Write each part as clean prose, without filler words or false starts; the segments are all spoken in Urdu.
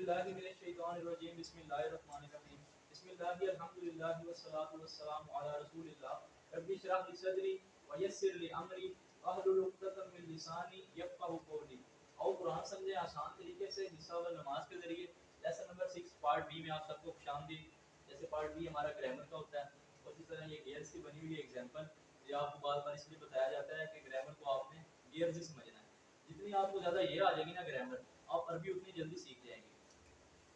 باللہ من الشیطان الرجیم بسم اللہ الرحمن الرحیم بسم اللہ الحمدللہ والصلاة والسلام علی رسول اللہ رب اشرح لی صدری ویسر لی امری واحلل عقدۃ من لسانی یفقہوا قولی. اور قرآن سمجھیں آسان طریقے سے حصہ و نماز کے ذریعے. لیسن نمبر 6 پارٹ بی میں آپ سب کو خوشامدید. جیسے پارٹ بی ہمارا گرامر کا ہوتا ہے اور اسی طرح یہ گیئرز کی بنی ہوئی ایگزامپل. یہ آپ کو بار بار اس لیے بتایا جاتا ہے کہ گرامر کو آپ نے گیئرز ہی سمجھنا ہے. جتنی آپ کو زیادہ یہ آ جائے گی نا گرامر, آپ عربی اتنی جلدی سیکھ جائیں گے.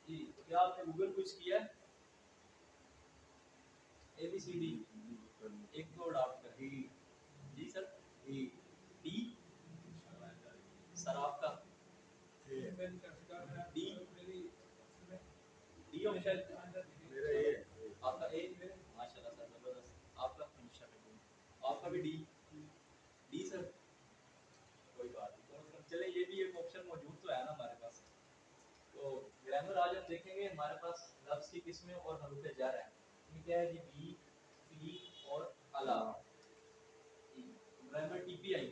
جی تو کیا آپ نے گوگل کوئز کیا ہے؟ اے بی سی ڈی ایک دو ڈاٹ کر. جی سر ڈی سر آپ کا ڈی ڈی آپشن آپ کا اے. ماشاء اللہ سر زبردست. آپ کا آپ کا بھی ڈی. ڈی سر کوئی بات نہیں. چلے یہ بھی ایک آپشن موجود تو ہے نا ہمارے پاس. تو گرامر آج ہم دیکھیں گے. ہمارے پاس لفظ کی قسمیں اور حروف جر ہیں. یہ کیا ہے جی؟ بی پی اور الا. گرامر ٹی پی آئی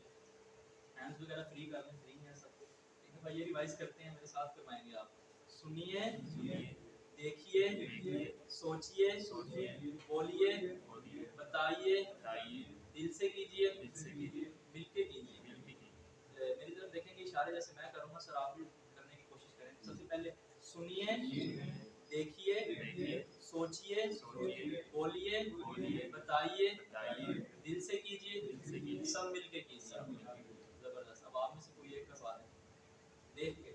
ہینڈز وغیرہ فری کر لیں. فری ہیں سب کو. لیکن بھائی یہ ریوائز کرتے ہیں, میرے ساتھ کروائیں گے آپ. سنیے دیکھیے سوچیے بولیے بتائیے دل سے کیجیے مل کے کیجیے. میری طرف دیکھیں گے اشارے جیسے میں کروں گا سر آپ بھی کرنے کی کوشش کریں. سب سے پہلے سنیے دیکھیے سوچیے بولیے بتائیے دل سے کیجیے سب مل کے کیجیے. زبردست. اب آپ میں سے کوئی ایک کروا دیں دیکھ کے.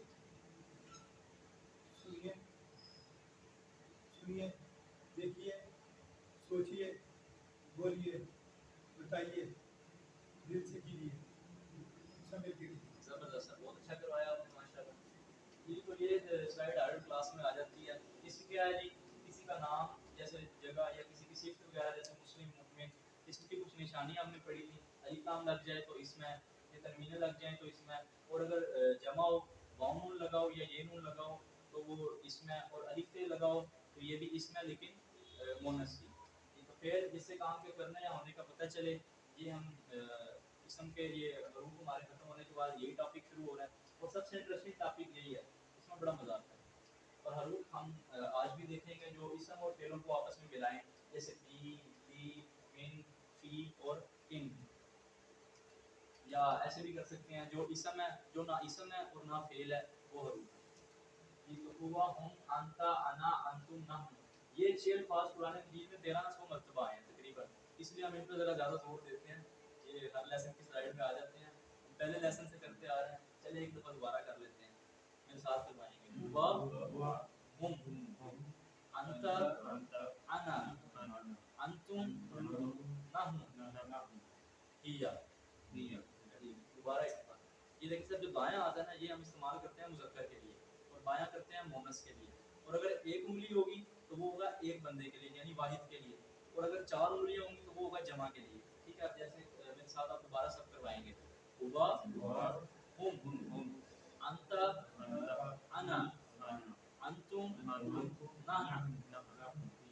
سنیے دیکھیے سوچیے بولیے بتائیے دل سے کیجیے سب مل کے کیجیے. زبردست. بہت اچھا کروایا آپ نے ماشاء اللہ. جی تو یہ سلائڈ ہر کلاس میں آ جاتی ہے. اس کیا ہے جی؟ کسی کا نام جیسے جگہ یا کسی کی صفت وغیرہ جیسے مسلم مومن, اس کی کچھ نشانیاں ہم نے پڑھی تھی. الف لام لگ جائے تو اس میں, یہ تنوینیں لگ جائیں تو اس میں, اور اگر جمع ہو واو نون لگاؤ یا یہ نون لگاؤ تو وہ اس میں, اور الف تے لگاؤ تو یہ بھی اس میں لیکن مونس کی. تو پھر جس سے کام کے کرنے یا ہونے کا پتہ چلے. یہ ہم قسم کے یہ حروف ہمارے ختم ہونے کے بعد یہی ٹاپک شروع ہو رہا ہے اور سب سے انٹرسٹنگ ٹاپک یہی ہے. اس میں بڑا مزہ آتا ہے. اور حروف ہم آج بھی دیکھیں گے جو اسم اور فعلوں کو آپس میں ملائیں, جیسے بی فی من فی اور ان. یا ایسے بھی کر سکتے ہیں جو اسم ہے جو نہ اسم ہے اور نہ فعل ہے وہ حروف ہے. تو ہوا ہم انتا انا انتم نحن, یہ 6 الفاظ قرآن مجید میں 1300 مرتبہ آئے ہیں تقریباً. اس لیے ہم ان پہ ذرا زیادہ زور دیتے ہیں. یہ ہر لیسن کی سلائڈ میں آ جاتے ہیں. ہم پہلے لیسن سے کرتے آ رہے ہیں. چلے ایک دفعہ دوبارہ کر لیتے ہیں. میرے ساتھ کروائیں گے. ہوا ہم انتا انا انتم نحن ہیا. دوبارہ ایک بار. یہ دیکھیں سر جو دایاں آتا ہے نا یہ ہم استعمال کرتے ہیں مذکر کے لیے اور بایاں کرتے ہیں مونس کے لیے. اور اگر ایک انگلی ہوگی تو وہ ہوگا ایک بندے کے لیے یعنی واحد کے لیے, اور اگر 4 انگلیاں ہوں گی تو وہ ہوگا جمع کے لیے. ٹھیک ہے. اب جیسے میرے ساتھ آپ دوبارہ سب کروائیں گے. ہوا ہم انتا انا انتم نحن.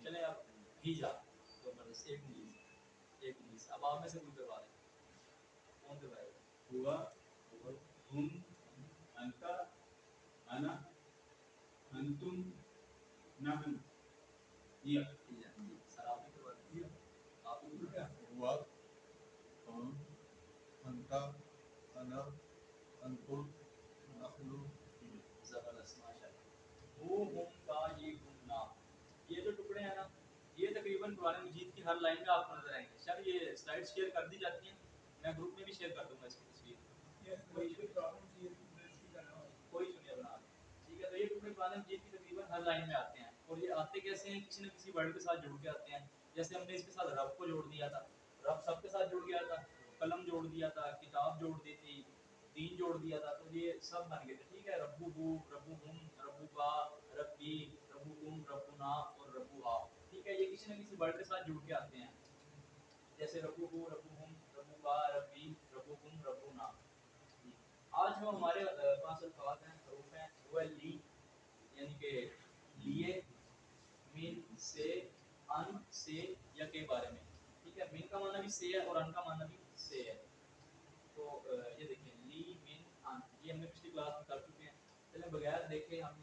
چلیں اب ہیا. زبردست. ایک انگلی سے. اب آپ میں سے کوئی کروا دیں. کون کروائے گا؟ ہوا ہم انتا انا انتم نحن ہیا. سر آپ بھی کروا دیں. آپ بھی کروا دیں. ہوا ہم انتا انا انتم نحن. زبردست ماشاء اللہ. وہ ہم کا یہ گمنا, یہ جو ٹکڑے ہیں نا یہ تقریباً قرآن مجید کی ہر لائن میں آپ کو نظر آئیں گے. سر یہ سلائڈ شیئر کر دی جاتی ہیں, میں گروپ میں بھی شیئر کر دوں گا اس کی تصویر. کوئی سنیے بنا. ٹھیک ہے. تو یہ ٹکڑے قرآن مجید کی تقریباً ہر لائن میں آتے ہیں. اور یہ آتے کیسے ہیں؟ کسی نہ کسی ورڈ کے ساتھ جڑ کے آتے ہیں. جیسے ہم نے اس کے ساتھ رب کو جوڑ دیا تھا, رب سب کے ساتھ جڑ گیا تھا. قلم جوڑ دیا تھا, کتاب جوڑ دی تھی, دین جوڑ دیا تھا. تو یہ سب بن گئے تھے. ٹھیک ہے. ربو ربہم ربوکا ربی ربکم ربنا اور ربوہا. ٹھیک ہے. یہ کسی نہ کسی ورڈ کے ساتھ جڑ کے آتے ہیں. جیسے ربو ربہم ربوکا ربی ربکم ربنا. آج جو ہمارے پاس الفاظ ہیں حروف ہیں وہ ہے لی یعنی کہ لیے, من سے, ان سے یا کے بارے میں. ٹھیک ہے. من کا معنی بھی سے ہے اور ان کا معنی بھی سے ہے. تو یہ دیکھیں لی من ان, یہ ہم نے پچھلی کلاس میں کر چکے ہیں. چلیں بغیر دیکھے ہم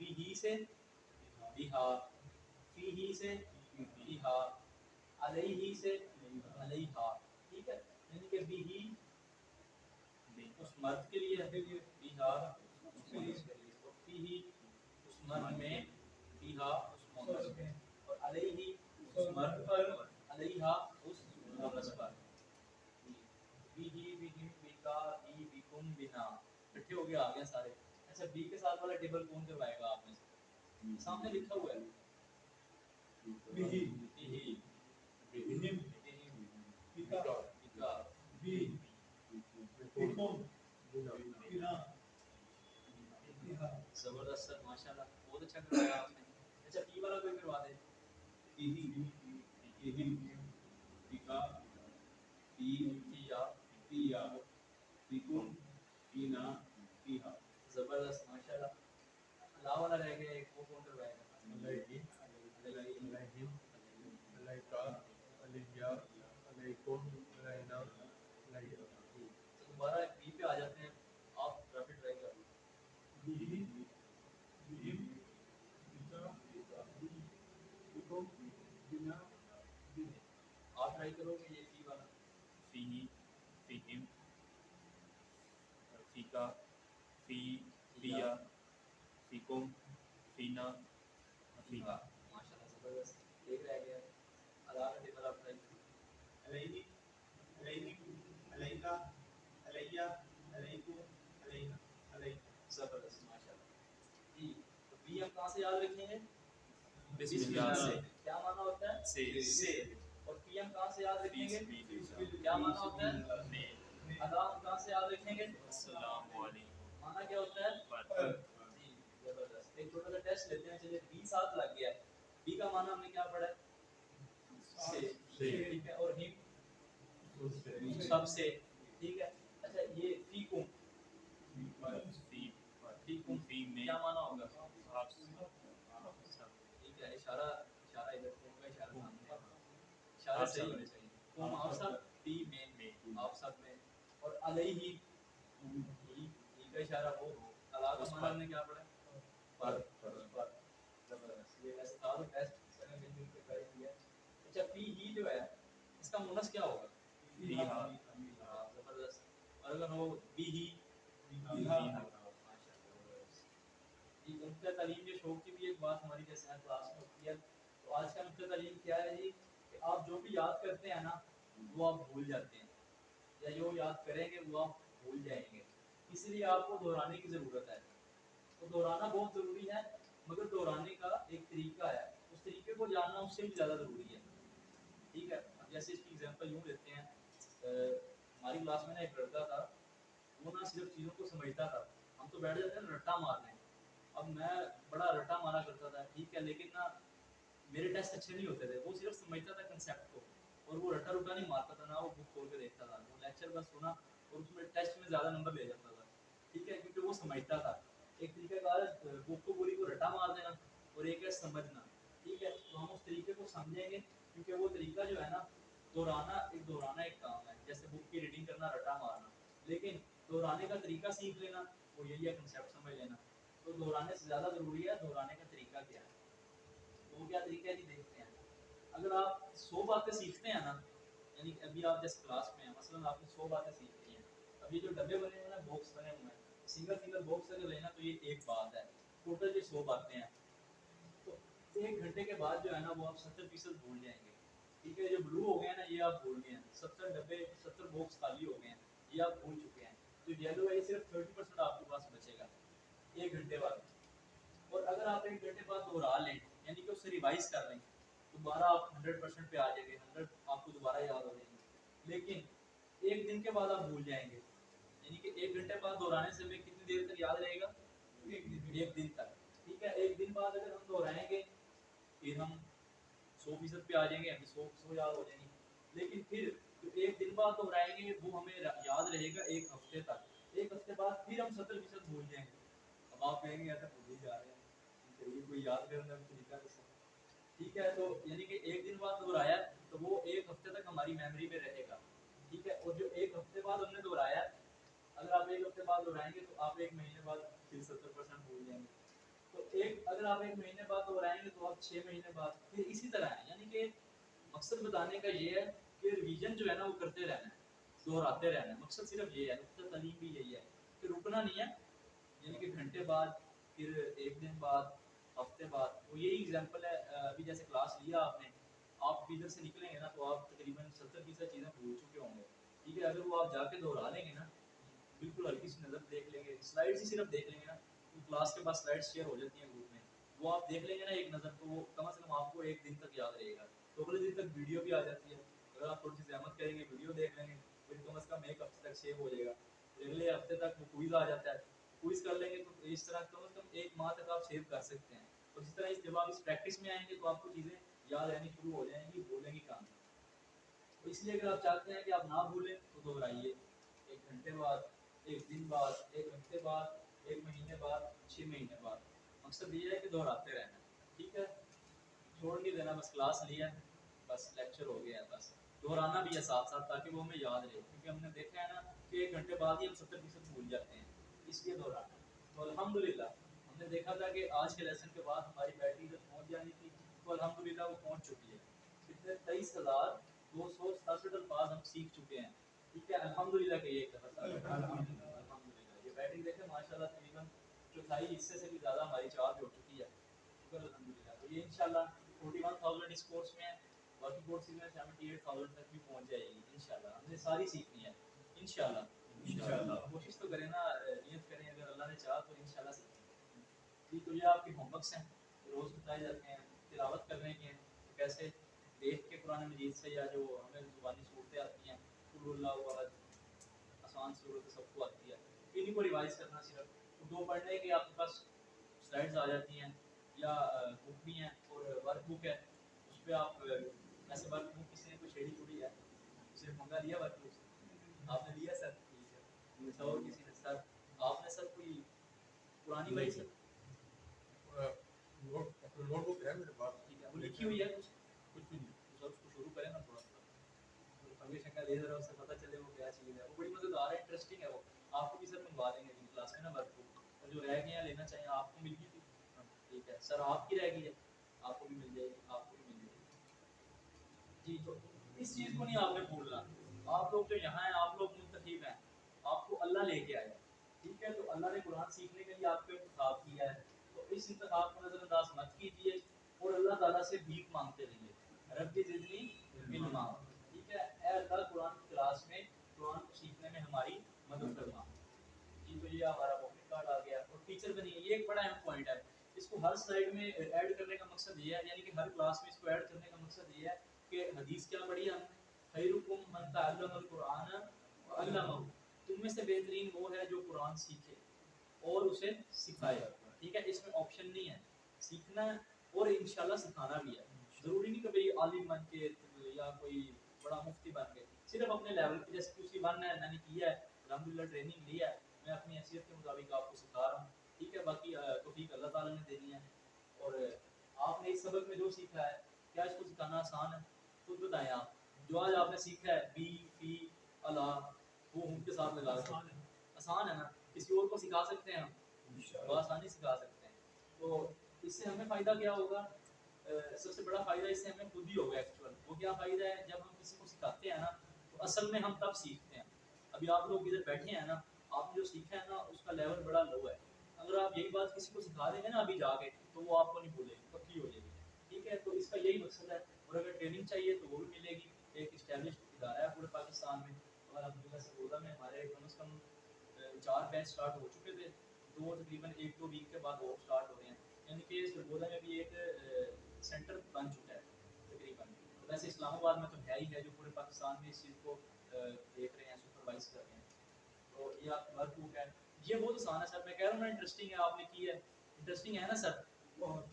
بی ہی سے بیہا، فی ہی سے فیہا، علیہ سے علیہا، ٹھیک ہے، یعنی کہ بی ہی اس مرد کے لیے ہے، بیہا اس مونس کے لیے، اور فی ہی اس مرد میں، بیہا اس مونس میں، اور علیہ اس مرد پر، علیہا اس مونس پر، بی ہی بہم بیکا بی بیکم بنا، اکٹھے ہو گیا آ گیا سارے. اچھا بی کے ساتھ والا ٹیبل کون کروائے گا آپ میں سے؟ سامنے لکھا ہوا ہے بہی بی بہم بیکا بیکا بی بیکم بنا بیہا. زبردست سر ماشاءاللہ بہت اچھا کروایا آپ نے. اچھا بی والا کوئی کروا دے. بہم بیکا بی فیا بیا بیکم بینا بیہا. زبردست ماشاءاللہ. اللہ والا رہ گیا ایک، وہ کون کروائے گا؟ علیہ علیہم علیکا علیہ علیکم علینا علیہ. تو دوبارہ بی پہ آ جاتے ہیں، آپ رفٹ ٹرائی کر لیں. بہی بہم بیکا بی بیکم بنا بہم. آپ ٹرائی کرو گے یہ بی والا. فی فیہم فیکا فی فیا فیکم فینا فیہا. ماشاءاللہ زبردست. ایک رہ گیا، اللہ کا ٹیبل آپ ٹرائی کرو. علیہ علیہم علیکا علیہ علیکم علینا علیہ. زبردست ماشاءاللہ. بی تو بی ہم کہاں سے یاد رکھیں گے؟ بسم اللہ سے. کیا معنی ہوتا ہے؟ سے. اور پی ہم کہاں سے یاد رکھیں گے؟ بسم کیا معنی ہوتا ہے؟ میں. اللہ ہم کہاں سے یاد رکھیں گے؟ السلام علیکم. معنی کیا ہوتا ہے؟ پر. جی زبردست. ایک چھوٹا سا ٹیسٹ لیتے ہیں. چلیے بی ساتھ لگ گیا ہے. بی کا معنی ہم نے کیا پڑھا ہے؟ سے. ٹھیک ہے. اور ہم سب سے. ٹھیک ہے. اچھا یہ فی کم، فی فی کم فی میں کیا معنی ہوگا؟ آپ سب. ٹھیک ہے. اشارہ ادھر کم کا اشارہ سامنے ہے. اشارے صحیح ہونے چاہیے. کم آپ سب، فی میں آپ سب میں، اور علیہ ہی کا اشارہ وہ. اللہ کا معنی ہم نے کیا پڑھا؟ پر. زبردست. یہ ویسے تھا تو ٹیسٹ سارے مل جل کے ٹرائی کیا. اچھا فی ہی جو ہے اس کا مونس کیا ہوگا؟ بیہا. ہاں زبردست. اور اگر ہو بی ہی، بیہا. جی نقطہ تعلیم کے شوق کی بھی ایک بات ہماری جیسے کلاس میں ہوتی ہے. تو آج کا نقطہ تعلیم کیا ہے جی؟ کہ آپ جو بھی یاد کرتے ہیں نا وہ آپ بھول جاتے ہیں، یا جو یاد کریں گے وہ آپ بھول جائیں گے. اس لیے آپ کو دہرانے کی ضرورت ہے. تو دہرانا بہت ضروری ہے، مگر دہرانے کا ایک طریقہ ہے، اس طریقے کو جاننا اس سے بھی زیادہ ضروری ہے. ٹھیک ہے. اب جیسے اس کی ایگزامپل یوں لیتے ہیں، ہماری کلاس میں نا ایک لڑکا تھا، وہ نہ صرف چیزوں کو سمجھتا تھا. ہم تو بیٹھ جاتے ہیں رٹا مارنے. اب میں بڑا رٹا مارا کرتا تھا، ٹھیک ہے، لیکن نا میرے ٹیسٹ اچھے نہیں ہوتے تھے. وہ صرف سمجھتا تھا کنسیپٹ کو، اور وہ رٹا رٹا نہیں مارتا تھا، نہ وہ بک کھول کے دیکھتا تھا. وہ لیکچر بس سنا اور اس میں ٹیسٹ میں زیادہ نمبر لے جاتا تھا. ٹھیک ہے، کیونکہ وہ سمجھتا تھا. ایک طریقہ کار ہے بک کو پوری کو رٹا مار دینا، اور ایک ہے سمجھنا. ٹھیک ہے. تو ہم اس طریقے کو سمجھیں گے، کیونکہ وہ طریقہ جو ہے نا دہرانا ایک کام ہے. جیسے بک کی ریڈنگ کرنا، رٹا مارنا، لیکن دہرانے کا طریقہ سیکھ لینا وہ یہی ہے، کنسیپٹ سمجھ لینا. تو دہرانے سے زیادہ ضروری ہے دہرانے کا طریقہ کیا ہے. تو وہ کیا طریقہ ہے جی؟ دیکھتے ہیں. اگر آپ 100 باتیں سیکھتے ہیں نا، یعنی کہ ابھی آپ جیسے کلاس میں ہیں، مثلا آپ نے 100 باتیں سیکھی ہیں. اب یہ جو ڈبے بنے ہوئے ہیں، باکس بنے ہوئے ہیں، سنگل باکس اگر لینا تو یہ ایک بات ہے. ٹوٹل یہ 100 باتیں ہیں. تو 1 گھنٹے کے بعد جو ہے نا وہ آپ 70% بھول جائیں گے. ٹھیک ہے. جو بلو ہو گئے ہیں نا یہ آپ بھول گئے ہیں. 70 ڈبے 70 باکس خالی ہو گئے ہیں، یہ آپ بھول چکے ہیں. جو یلو ہے یہ صرف 30% آپ کے پاس بچے گا 1 گھنٹے بعد. اور اگر آپ 1 گھنٹے بعد دوہرا لیں، یعنی کہ اسے ریوائز کر لیں، دوبارہ آپ 100% پہ آ جائیں گے. 100 آپ کو دوبارہ یاد ہو جائیں گے. لیکن 1 دن کے بعد آپ بھول جائیں گے. یعنی کہ 1 گھنٹے بعد دہرانے سے ہمیں کتنی دیر تک یاد رہے گا؟ 1 دن تک. ٹھیک ہے. 1 دن بعد اگر ہم دہرائیں گے پھر ہم 100% پہ آ جائیں گے، ہمیں 100 یاد ہو جائیں گے. لیکن پھر جو 1 دن بعد دہرائیں گے وہ ہمیں یاد رہے گا 1 ہفتے تک. 1 ہفتے بعد پھر ہم 70% بھول جائیں گے. اب آپ کہیں گے ایسا بھول ہی جا رہے ہیں، چلیے کوئی یاد کرنا بھی طریقہ تو صحیح. ٹھیک ہے. تو یعنی کہ 1 دن بعد دہرایا تو وہ 1 ہفتے تک ہماری میموری میں رہے گا. ٹھیک ہے. اور جو 1 ہفتے بعد ہم نے دہرایا، اگر آپ 1 ہفتے بعد دہرائیں گے تو آپ 1 مہینے بعد پھر 70% بھول جائیں گے. تو ایک اگر آپ 1 مہینے بعد دہرائیں گے تو آپ 6 مہینے بعد پھر اسی طرح ہے. یعنی کہ مقصد بتانے کا یہ ہے کہ ریویژن جو ہے نا وہ کرتے رہنا ہے, دہراتے رہنا ہے. مقصد صرف یہ ہے, نقطہ تعلیم بھی یہی ہے کہ رکنا نہیں ہے. یعنی کہ گھنٹے بعد, پھر 1 دن بعد, ہفتے بعد. وہ یہی ایگزامپل ہے. ابھی جیسے کلاس لیا آپ نے, آپ ادھر سے نکلیں گے نا تو آپ تقریباً 70% چیزیں بھول چکے ہوں گے. ٹھیک ہے, اگر وہ آپ جا کے دہرا لیں گے نا, بالکل ہلکی سی نظر دیکھ لیں گے, سلائڈس ہی صرف دیکھ لیں گے نا, کلاس کے بعد سلائڈس شیئر ہو جاتی ہیں گروپ میں, وہ آپ دیکھ لیں گے نا ایک نظر, تو وہ کم از کم آپ کو 1 دن تک یاد رہے گا. تو اگلے دن تک ویڈیو بھی آ جاتی ہے. اگر آپ تھوڑی سی زحمت کریں گے, ویڈیو دیکھ لیں گے, پھر کم از کم 1 ہفتے تک سیو ہو جائے گا. پھر اگلے ہفتے تک وہ کوئز آ جاتا ہے, کوئز کر لیں گے تو اس طرح کم از کم 1 ماہ تک آپ سیو کر سکتے ہیں. اور اسی طرح جب آپ اس پریکٹس میں آئیں گے تو آپ کو چیزیں یاد رہنی شروع ہو جائیں گی, بولیں گی کام. تو اس لیے اگر آپ چاہتے ہیں کہ آپ نہ بھولیں تو دہرائیے 1 گھنٹے بعد, 1 دن بعد, 1 ہفتے بعد, 1 مہینے بعد, 6 مہینے بعد. مقصد یہ ہے کہ دہراتے رہنا. ٹھیک ہے, چھوڑ نہیں دینا. بس کلاس لیا, بس لیکچر ہو گیا, بس دہرانا بھی ہے ساتھ ساتھ تاکہ وہ ہمیں یاد رہے. کیونکہ ہم نے دیکھا ہے نا کہ 1 گھنٹے بعد ہی ہم 70% بھول جاتے ہیں, اس لیے دہرانا. تو الحمدللہ ہم نے دیکھا تھا کہ آج کے لیسن کے بعد ہماری بیٹری جب پہنچ جانی تھی تو الحمدللہ وہ پہنچ چکی ہے. کتنے 23,267 الفاظ ہم سیکھ چکے ہیں. ٹھیک ہے, الحمدللہ کہ یہ الحمدللہ یہ بیٹری دیکھیں ماشاءاللہ تقریباً چوتھائی حصے سے بھی زیادہ ہماری چارج ہو چکی ہے. شکر الحمدللہ. تو یہ انشاءاللہ 41,000 اس کورس میں ہے, باقی کورسز میں 78,000 تک بھی پہنچ جائے گی انشاءاللہ. ہم نے ساری سیکھنی ہے انشاءاللہ. کوشش تو کریں نا, نیت کریں, اگر اللہ نے چاہا تو انشاءاللہ سیکھیں گے. جی, تو یہ آپ کے ہوم ورکس ہیں, روز بتائے جاتے ہیں. تلاوت کرنے کے ہیں, کیسے دیکھ کے قرآن مجید سے, یا جو ہمیں زبانی صورتیں آتی ہیں, قل اللہ احد, آسان صورت سب کو آتی ہے, انہیں کو ریوائز کرنا. صرف 2 پڑھنے کے آپ کے پاس سلائڈز آ جاتی ہیں, یا بک بھی ہیں, اور ورک بک ہے, اس پہ آپ ایسے ورک بک کسی نے کوئی چھیڑی چھوڑی ہے, صرف منگا لیا ورک بک, آپ نے لیا سر, ٹھیک ہے, اور کسی نے سر, آپ نے سر کوئی پرانی بھائی سر نوٹ بک ہے میرے پاس, ٹھیک ہے, وہ لکھی ہوئی ہے کچھ بھی نہیں, تو سر اس کو شروع کریں نا تھوڑا تھوڑا, پنگے شنگا لے ذرا, اس سے پتہ چلے وہ کیا چیز ہے. وہ بڑی مزیدار ہے, انٹرسٹنگ ہے. وہ آپ کو بھی سر منگوا دیں گے اگلی کلاس میں نا ورک بک, اور جو رہ گئے ہیں لینا چاہیں, آپ کو مل گئی تھی, ٹھیک ہے سر, آپ کی رہ گئی ہے, آپ کو بھی مل جائے گی, آپ کو بھی مل جائے گی. جی, تو اس چیز کو نہیں آپ نے بھولنا. آپ لوگ جو یہاں ہیں, آپ لوگ منتخب ہیں, آپ کو اللہ لے کے آیا. ٹھیک ہے, تو اللہ نے قرآن سیکھنے کے لیے آپ کو انتخاب کیا ہے, تو اس انتخاب کو نظر انداز مت کیجیے, اور اللہ تعالیٰ سے بھیک مانگتے رہیے, رب زدنی علما. ٹھیک ہے, اے اللہ قرآن کی کلاس میں, قرآن کو سیکھنے میں ہماری مدد فرما. جی, تو یہ ہمارا ووٹنگ کارڈ آ گیا. اور ٹیچر بنیے, یہ ایک بڑا اہم پوائنٹ ہے. اس کو ہر سلائڈ میں ایڈ کرنے کا مقصد یہ ہے, یعنی کہ ہر کلاس میں اس کو ایڈ کرنے کا مقصد یہ ہے کہ حدیث کیا پڑھی ہم نے, خیرکم من تعلم القرآن وعلمہ, تم میں سے بہترین وہ ہے جو قرآن سیکھے اور اسے سکھائے. ٹھیک ہے, اس میں آپشن نہیں ہے, سیکھنا ہے اور انشاءاللہ سکھانا بھی ہے. ضروری نہیں کہ بھئی عالم بن کے یا کوئی بڑا مفتی بن کے, صرف اپنے لیول پہ, جیسے کسی بننا ہے, میں نے کیا ہے الحمدللہ, ٹریننگ لی ہے, میں اپنی حیثیت کے مطابق آپ کو سکھا رہا ہوں. ٹھیک ہے, باقی توفیق اللہ تعالیٰ نے دینی ہے. اور آپ نے اس سبق میں جو سیکھا ہے, کیا اس کو سکھانا آسان ہے؟ خود بتائیں آپ. جو آج آپ نے سیکھا ہے بی فی اللہ, وہ ہم کے ساتھ لگا دیں, آسان ہے نا. کسی اور کو سکھا سکتے ہیں ہم, بآسانی سکھا سکتے ہیں. تو اس سے ہمیں فائدہ کیا ہوگا؟ سب سے بڑا فائدہ اس سے ہمیں خود ہی ہوگا. ایکچوئل وہ کیا فائدہ ہے, جب ہم کسی کو سکھاتے ہیں نا, تو اصل میں ہم تب سیکھتے ہیں. ابھی آپ لوگ ادھر بیٹھے ہیں نا, آپ نے جو سیکھا ہے نا اس کا لیول بڑا لو ہے. اگر آپ یہی بات کسی کو سکھا دیں گے نا ابھی جا کے, تو وہ آپ کو نہیں بھولے گی, پکی ہو جائے گی. ٹھیک ہے, تو اس کا یہی مقصد ہے. اور اگر ٹریننگ چاہیے تو وہ بھی ملے گی. ایک اسٹیبلشڈ ادارہ ہے پورے پاکستان میں, اور الحمدللہ سرگودا میں ہمارے کم از کم 4 بیچ اسٹارٹ ہو چکے تھے, 2 تقریباً 1-2 ویک کے بعد اور اسٹارٹ ہو رہے ہیں. یعنی کہ سرگودا میں بھی ایک سینٹر بن چکا ہے تقریباً. ویسے اسلام آباد میں تو ہے ہی ہے, جو پورے پاکستان میں اس چیز کو دیکھ رہے ہیں, سپروائز کر رہے ہیں. تو یہ آپ کی ورک بک ہے. یہ بہت آسان ہے سر, میں کہہ رہا ہوں نا انٹرسٹنگ ہے, آپ نے کی ہے, انٹرسٹنگ ہے نا سر.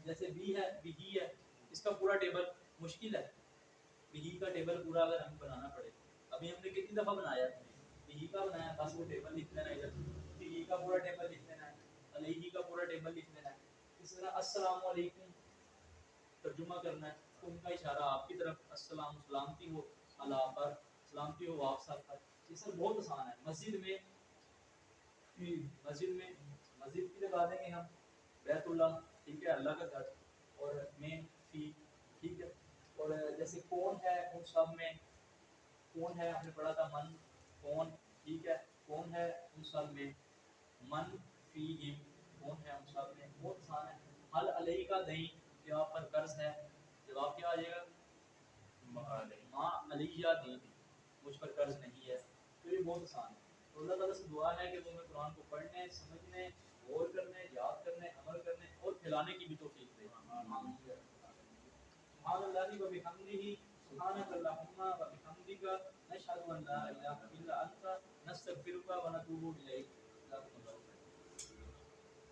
جیسے بی ہے, بی ہے, اس کا پورا ٹیبل مشکل ہے. بی کا ٹیبل پورا اگر ہمیں بنانا پڑے, ابھی ہم نے کتنی دفعہ بنایا ہے, بی کا بنایا, بس وہ ٹیبل لکھ لینا ادھر, بی کا پورا ٹیبل لکھ لینا ہے, علیہ کا پورا ٹیبل لکھ لینا ہے. اس طرح السلام علیکم ترجمہ کرنا ہے, تو ان کا اشارہ آپ کی طرف, السلام, سلامتی ہو اللہ پر, سلامتی ہو آپ سب پر. یہ سر بہت آسان ہے. مسجد میں مسجد کی لگا دیں گے ہم بیت اللہ, ٹھیک ہے, اللہ کا گھر, اور میں فی, ٹھیک ہے. اور جیسے کون ہے ان سب میں, کون ہے ہم نے پڑھا تھا من, کون, ٹھیک ہے, کون ہے ان سب میں, من فیہم, کون ہے ان سب میں, بہت آسان ہے. حل علیہ کا دین, کیا آپ پر قرض ہے, جواب کیا آ جائے گا, ما علیہ دین, مجھ پر قرض نہیں ہے. تو یہ بہت آسان ہے. تو اللہ تعالیٰ سے دعا ہے کہ وہ ہمیں قرآن کو پڑھنے, سمجھنے, غور کرنے, یاد کرنے, عمل کرنے اور پھیلانے کی بھی توفیق دے. سبحان اللہ و بحمدہ, سبحانک اللہم و بحمدک, نشہد ان لا الہ الا انت, نستغفرک و نتوب الیک.